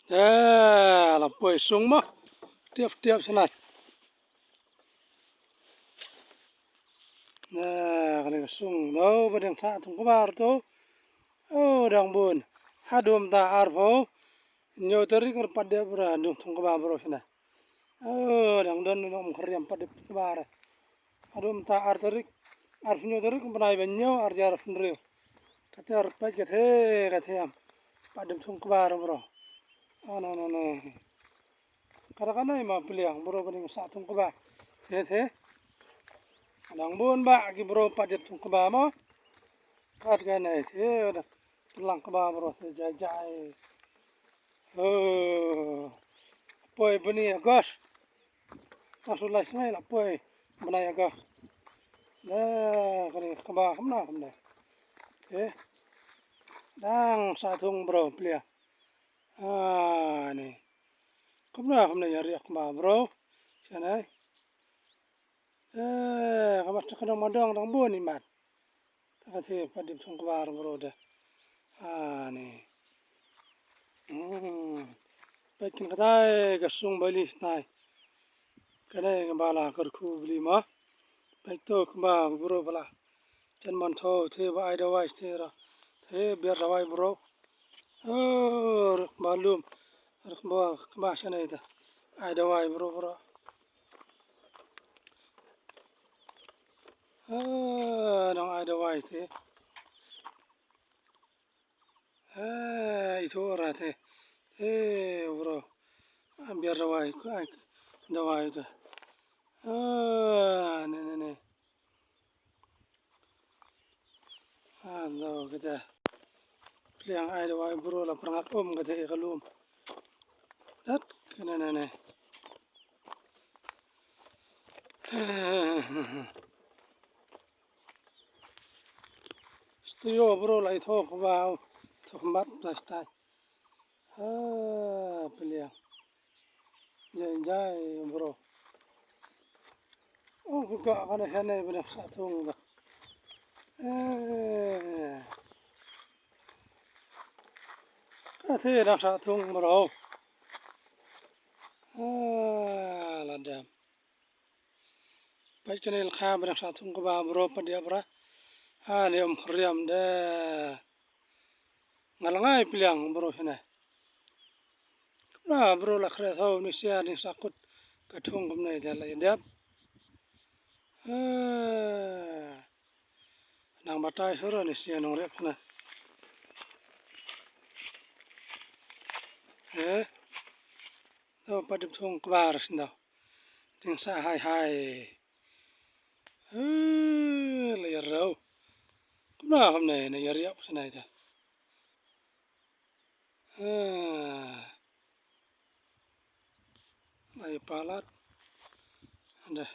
là buổi sung mà tiếp tiếp thế này cái này sung đâu bên đằng xa thùng có bao đó oh đang buồn hadum ta arvo nhiều teri kan pada bra dung thùng có bao bro thế này oh đang đơn nó một khariam pada bara hadum ta ar teri ar nhiều teri kan panai banyo ar jar funril kata ar pai kata am pada thùng có bao bro no kadang-kadang ima piliang bro paling sa tung kaba thế đang buôn bạ cái bro padet tung kaba mà cắt cái này thế lang kaba bro thế jai jai poi bani agos tasul lai sai la poi banai agos cái kaba không này thế đang sa tung bro piliang này không này yari kaba bro thế này kamu cakap madang dang buat ni mat. Tak kata pada sung kebar beroda. Ni. Baikkan kata kesung balik nai. Kena kembala kerku beli mah. Baik tu kembal bro bala. Jangan mantau the wai dawai stera. The biar dawai bro. Malum. Kembal kembal sana itu. Ai dawai bro. Nang ai dawai the. Itu orang the. Bro. Biar dawai dawai itu. Ni. Lo kita. Yang ai dawai bro la perangat kita ikalum. Dat kena ni. Studio bro la itu kebau. Tempat plastik. Pilihan. Jai bro. Oh buka kana sana benar satu enggak. Kata dah satu bro. Ladam. Baik ni ilham benar satu kebab bro pada bro. Ni khriam dah. Ngalangai pilihan bro sana. Bro la khre thaw ni sia ni sakut kathung kum nei dal yadap. Nang batai sura ni sia nong rep na. Thaw padip thung kbar sinda. Ting sa hai. La yarau. Kum nei na yariap sana ita. Ay palat. Dah.